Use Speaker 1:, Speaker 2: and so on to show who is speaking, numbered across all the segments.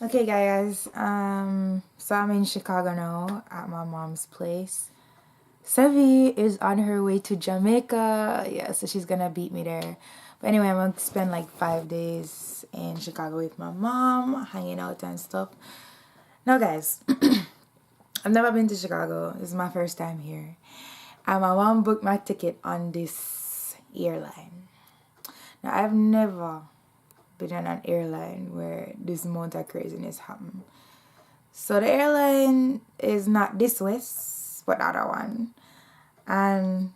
Speaker 1: Okay, guys. So I'm in Chicago now at my mom's place. Sevi is on her way to Jamaica. Yeah, so she's gonna beat me there. But anyway, I'm gonna spend like 5 days in Chicago with my mom, hanging out and stuff. Now, guys, I've never been to Chicago. This is my first time here. And my mom booked my ticket on this airline. Now, I've never been on an airline where this amount of craziness happened. So the airline is not this West, but the other one. And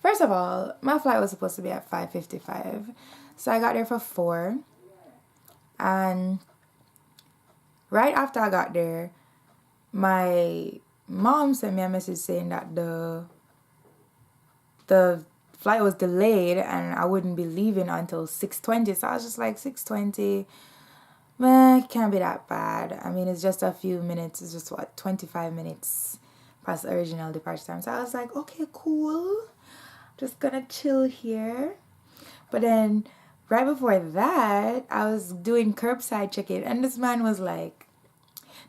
Speaker 1: first of all, my flight was supposed to be at 5:55. So I got there for 4. And right after I got there, my mom sent me a message saying that the flight was delayed and I wouldn't be leaving until 6:20. So I was just like, 6:20? Man, it can't be that bad. I mean, it's just a few minutes. It's just, 25 minutes past the original departure time. So I was like, okay, cool. Just gonna chill here. But then right before that, I was doing curbside check-in. And this man was like,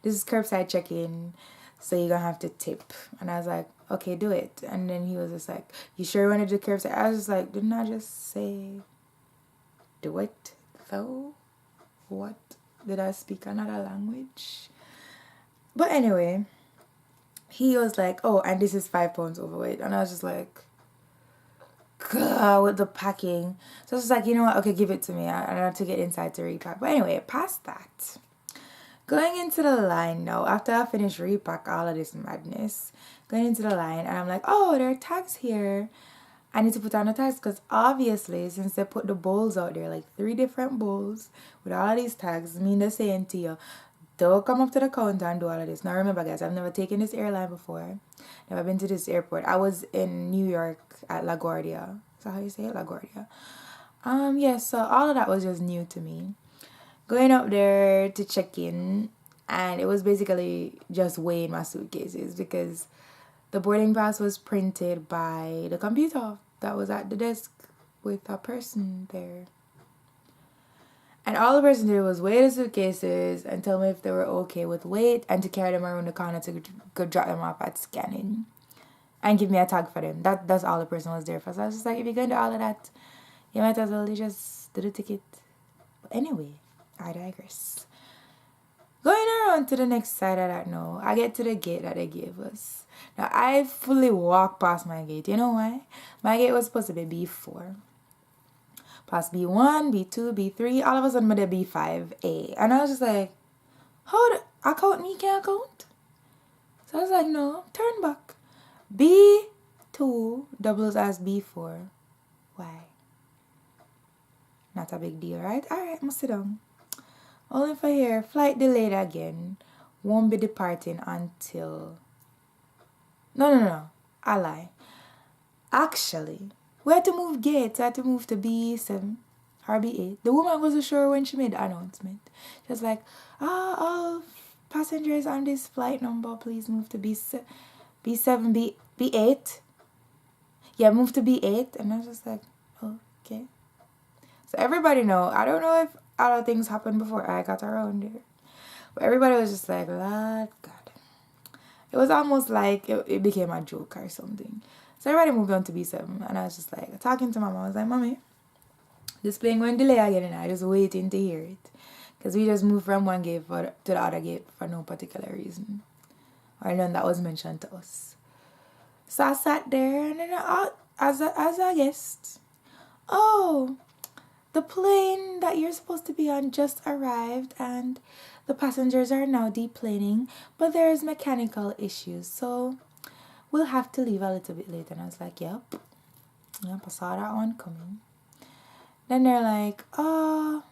Speaker 1: this is curbside check-in, so you're gonna have to tip. And I was like, okay, do it. And then he was just like, you sure you want to do curbside? I was just like, didn't I just say do it though? What? Did I speak another language? But anyway, he was like, oh, and this is 5 pounds overweight. And I was just like, God, with the packing. So I was just like, you know what? Okay, give it to me. And I took it inside to repack. But anyway, past that, going into the line now, after I finished repack all of this madness, going into the line, and I'm like, oh, there are tags here. I need to put on the tags because obviously, since they put the bowls out there, like 3 different bowls with all of these tags, mean they're saying to you, don't come up to the counter and do all of this. Now remember, guys, I've never taken this airline before. Never been to this airport. I was in New York at LaGuardia. Is that how you say it? LaGuardia. Yeah, so all of that was just new to me. Going up there to check in, and it was basically just weighing my suitcases because the boarding pass was printed by the computer that was at the desk with a person there. And all the person did was weigh the suitcases and tell me if they were okay with weight and to carry them around the corner to go drop them off at scanning. And give me a tag for them. That's all the person was there for. So I was just like, if you're going to do all of that, you might as well just do the ticket. But anyway, I digress. Going around to the next side of that now, I get to the gate that they gave us. Now, I fully walk past my gate. You know why? My gate was supposed to be B4. Past B1, B2, B3, all of a sudden I'm at B5A. And I was just like, hold it, I count me, can't count? So I was like, no, turn back. B2 doubles as B4. Why? Not a big deal, right? Alright, I'm gonna sit down. Only for here, flight delayed again. Won't be departing until... No. I lie. Actually, we had to move gates. I had to move to B7 or B8. The woman wasn't sure when she made the announcement. She was like, all passengers on this flight number, please move to B7, B8. Yeah, move to B8. And I was just like, okay. So everybody know. I don't know if other things happened before I got around there. But everybody was just like, Lord God. It was almost like it became a joke or something. So everybody moved on to B7. And I was just like, talking to my mom. I was like, Mommy, this plane going to delay again. And I just waiting to hear it. Because we just moved from one gate to the other gate for no particular reason. Or none that was mentioned to us. So I sat there and then as a guest, oh, the plane that you're supposed to be on just arrived and the passengers are now deplaning, but there's mechanical issues, so we'll have to leave a little bit later. And I was like, yep, I saw that one coming. Then they're like, oh,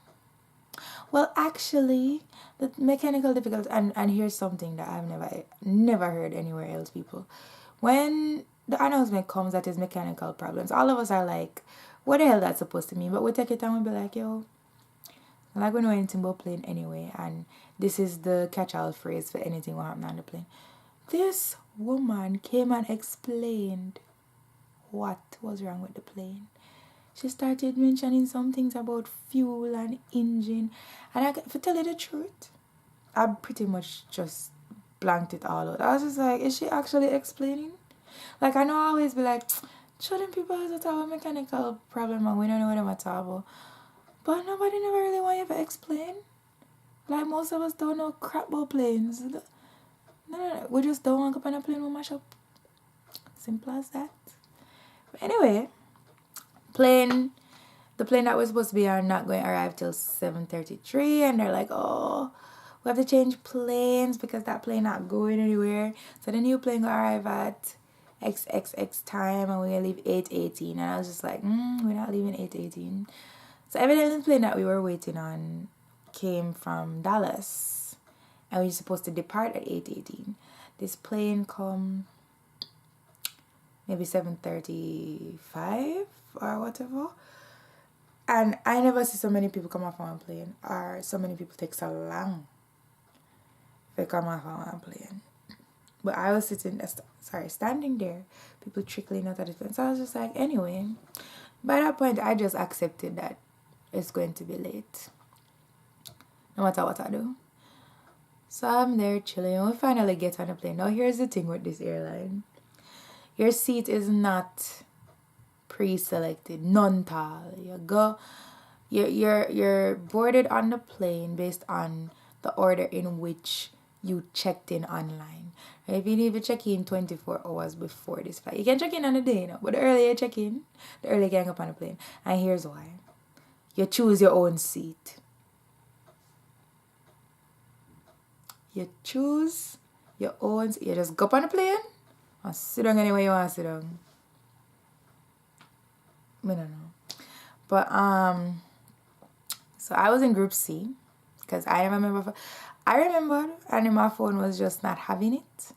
Speaker 1: well, actually, the mechanical difficulties, and here's something that I've never heard anywhere else, people. When the announcement comes that is mechanical problems, all of us are like, what the hell that's supposed to mean? But we take it and we be like, yo, I'm not going to know anything about plane anyway, and this is the catch-all phrase for anything what happened on the plane. This woman came and explained what was wrong with the plane. She started mentioning some things about fuel and engine, and to tell you the truth, I pretty much just blanked it all out. I was just like, is she actually explaining? Like, I know I always be like, shouldn't people have to talk about mechanical problem and we don't know what I'm talking about? But nobody never really want you to explain. Like, most of us don't know crap about planes. No. We just don't want to go on a plane with mash up. Simple as that. But anyway, the plane that was supposed to be on not going to arrive till 7:33, and they're like, oh, we have to change planes because that plane not going anywhere. So the new plane will arrive at XXX time and we're going to leave 8:18. And I was just like, we're not leaving 8:18. So evidently the plane that we were waiting on came from Dallas and we were supposed to depart at 8:18. This plane come maybe 7:35 or whatever. And I never see so many people come off on a plane or so many people take so long to come off on a plane. But I was standing there, people trickling out of the plane. So I was just like, anyway, by that point, I just accepted that it's going to be late, no matter what I do. So I'm there chilling. We finally get on the plane. Now, here's the thing with this airline. Your seat is not pre-selected, non-tal. You're boarded on the plane based on the order in which you checked in online. If you need to check in 24 hours before this flight, you can check in on the day, but the earlier you check in, the earlier you can go up on the plane. And here's why. You choose your own seat. You choose your own seat. You just go up on the plane and sit down anywhere you want to sit down. I don't know. But, so I was in group C because I remembered and my phone was just not having it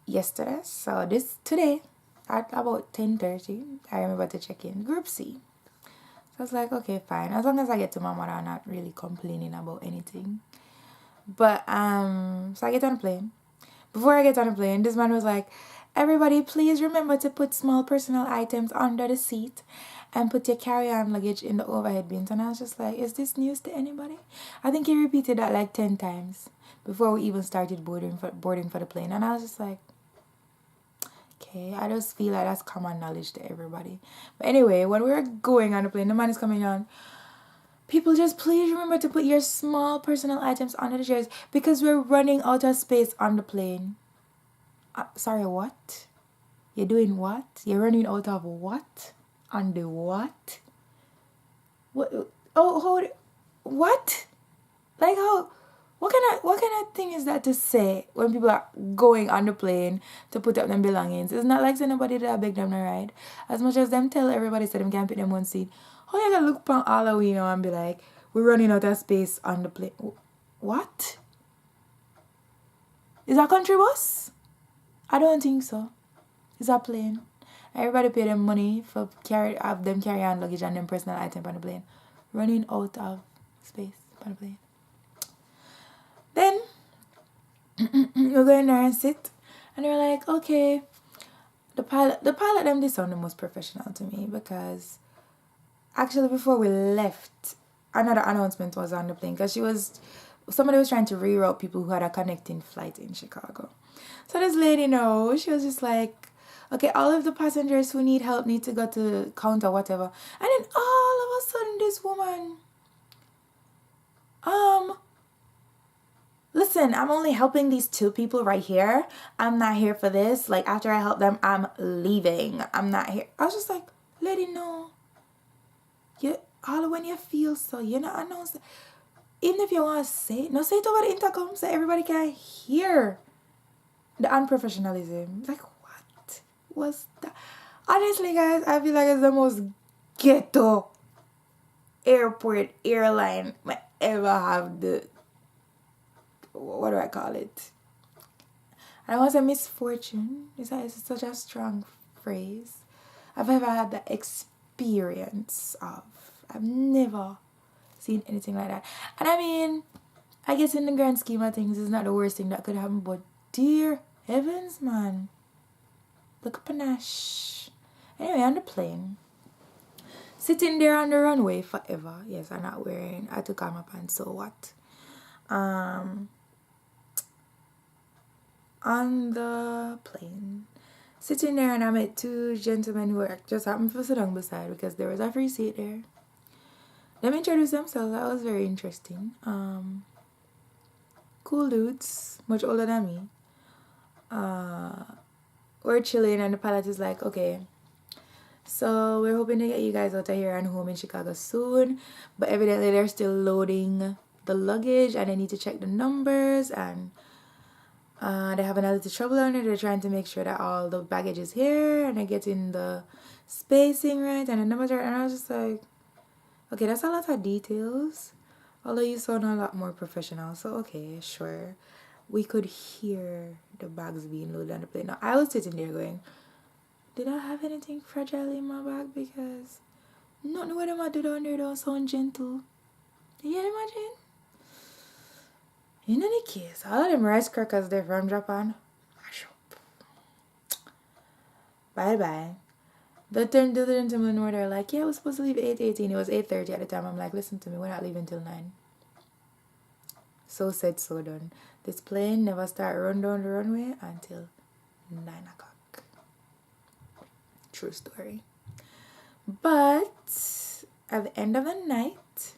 Speaker 1: yesterday. So today at about 10:30, I remember to check in group C. So I was like, okay, fine. As long as I get to my mother, I'm not really complaining about anything. But, so I get on the plane. Before I get on the plane, this man was like, everybody, please remember to put small personal items under the seat and put your carry-on luggage in the overhead bins. And I was just like, is this news to anybody? I think he repeated that like 10 times before we even started boarding for the plane. And I was just like, okay, I just feel like that's common knowledge to everybody. But anyway, when we were going on the plane, the man is coming on. People, just please remember to put your small personal items under the chairs because we're running out of space on the plane. Sorry, what? You're doing what? You're running out of what? On the what? What? Oh, hold. What? Like how? What kind of thing is that to say when people are going on the plane to put up their belongings? It's not like nobody that beg them to ride. As much as them tell everybody so them can pick them one seat. How you gonna look upon all of we know and be like, we're running out of space on the plane? What? Is that country bus? I don't think so. It's a plane. Everybody pay them money for have them carry on luggage and them personal items on the plane. Running out of space on the plane. Then we go in there and sit, and they're like, okay. The pilot them did sound the most professional to me because actually before we left, another announcement was on the plane because somebody was trying to reroute people who had a connecting flight in Chicago. So this lady, she was just like, okay, all of the passengers who need help need to go to counter whatever. And then all of a sudden this woman, listen, I'm only helping these 2 people right here. I'm not here for this. Like, after I help them, I'm leaving. I'm not here. I was just like, lady, no. All when you feel so, you're not announced. Even if you want to say it, say it over the intercom so everybody can hear the unprofessionalism. Like, what was that? Honestly, guys, I feel like it's the most ghetto airport airline I ever have what do I call it? I don't want to say misfortune. It's such a strong phrase. I've ever had the experience of. I've never seen anything like that. And I mean, I guess in the grand scheme of things, it's not the worst thing that could happen. But dear heavens, man. Look up panache. Anyway, on the plane. Sitting there on the runway forever. Yes, I'm not wearing. I took off my pants, so what? on the plane, sitting there, and I met two gentlemen who just happened to sit down beside because there was a free seat there. Them introduced themselves. That was very interesting. Cool dudes, much older than me. We're chilling, and the pilot is like, okay, so we're hoping to get you guys out of here and home in Chicago soon, but evidently they're still loading the luggage and they need to check the numbers, and they're having a little trouble on it. They're trying to make sure that all the baggage is here and they're getting the spacing right and the numbers right. And I was just like, okay, that's a lot of details, although you sound a lot more professional. So okay, sure. We could hear the bags being loaded on the plane. Now I was sitting there going, did I have anything fragile in my bag? Because nothing what them I do down there don't sound gentle. You can imagine? In any case, all of them rice crackers there from Japan, mash up. Bye. The gentlemen were there like, yeah, we're supposed to leave 8:18. It was 8:30 at the time. I'm like, listen to me, we're not leaving till 9. So said, so done. This plane never started run down the runway until 9 o'clock. True story. But at the end of the night,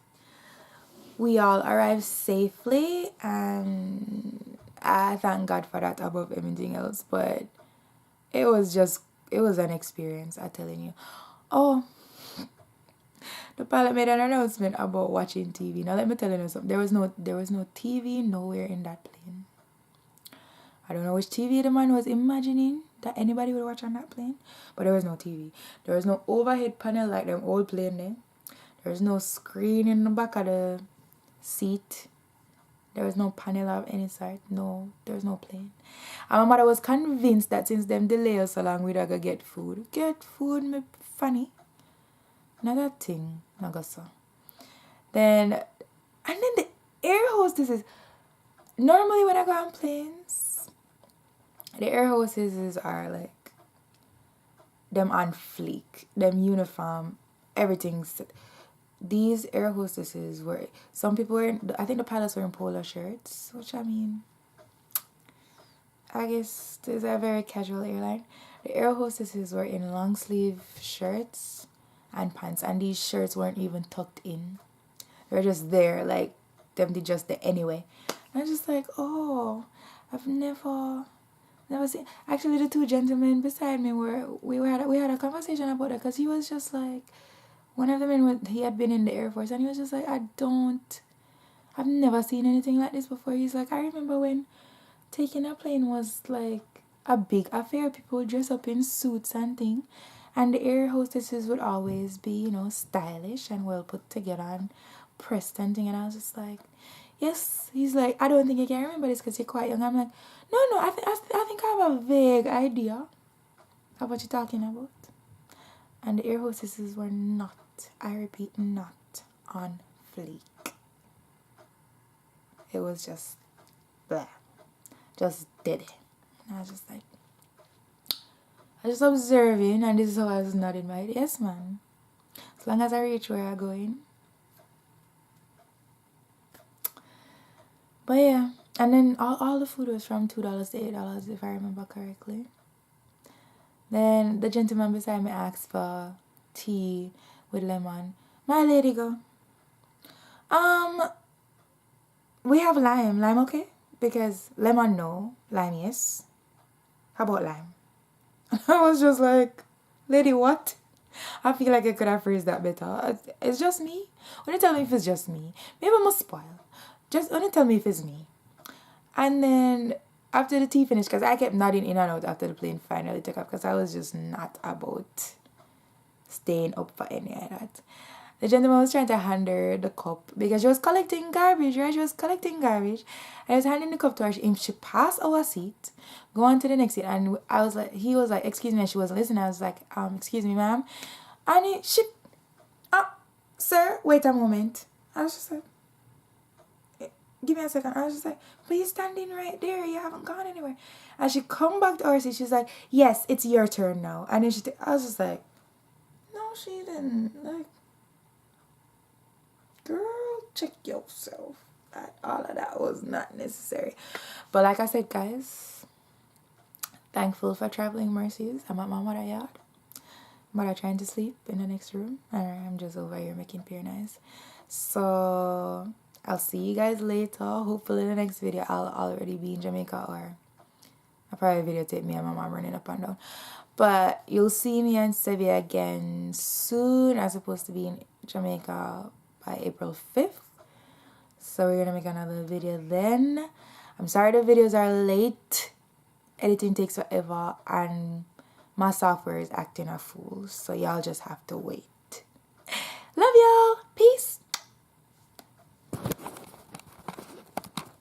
Speaker 1: we all arrived safely, and I thank God for that above everything else. But it was an experience, I'm telling you. Oh, the pilot made an announcement about watching TV. Now let me tell you something. There was no TV nowhere in that plane. I don't know which TV the man was imagining that anybody would watch on that plane, but there was no TV. There was no overhead panel like them old plane there. There was no screen in the back of the seat. There was no panel of any sort. No, there was no plane. And my mother was convinced that since them delay us so long, we'd go get food. Get food, me funny. Not that thing, not go so. And then the air hostesses. Normally when I go on planes, the air hostesses are like them on fleek, them uniform, everything's. These air hostesses were, some people were, I think the pilots were in polo shirts, which I mean, I guess this is a very casual airline. The air hostesses were in long sleeve shirts and pants, and these shirts weren't even tucked in. They were just there, like, them did just there anyway. And I'm just like, oh, I've never seen. Actually, the two gentlemen beside me we had a conversation about that, because he was just like, one of them, he had been in the Air Force, and he was just like, I've never seen anything like this before. He's like, I remember when taking a plane was like a big affair. People would dress up in suits and things, and the air hostesses would always be, stylish and well put together and pressed and thing. And I was just like, yes. He's like, I don't think you can remember this because you're quite young. I'm like, no, I think I have a vague idea of what you're talking about. And the air hostesses were not, I repeat, not on fleek. It was just blah. Just did it. And I was just like, I was just observing, and this is how I was nodding my head. Yes, man. As long as I reach where I'm going. But yeah. And then all the food was from $2 to $8, if I remember correctly. Then the gentleman beside me asked for tea with lemon. My lady go, we have lime. Lime okay? Because lemon no, lime yes. How about lime? I was just like, lady, what? I feel like I could have phrased that better. It's just me. When you tell me if it's just me, maybe I must spoil. Just only tell me if it's me. And then after the tea finished, because I kept nodding in and out after the plane finally took off, because I was just not about staying up for any of that. The gentleman was trying to hand her the cup because she was collecting garbage, right? She was collecting garbage. I was handing the cup to her. She passed our seat, go on to the next seat, and he was like, excuse me, and she wasn't listening. I was like, excuse me, ma'am. And sir, wait a moment. I was just like, give me a second. I was just like, but you're standing right there. You haven't gone anywhere. And she come back to our seat. She's like, yes, it's your turn now. And then I was just like, no, she didn't. Like, girl, check yourself. all of that was not necessary. But like I said, guys, thankful for traveling mercies. I'm at my mother yard. Mother trying to sleep in the next room. I'm just over here making pure nice. So I'll see you guys later. Hopefully in the next video I'll already be in Jamaica, or I'll probably videotape me and my mom running up and down. But you'll see me and Sevilla again soon. I'm supposed to be in Jamaica by April 5th. So we're gonna make another video then. I'm sorry the videos are late. Editing takes forever and my software is acting a fool. So y'all just have to wait.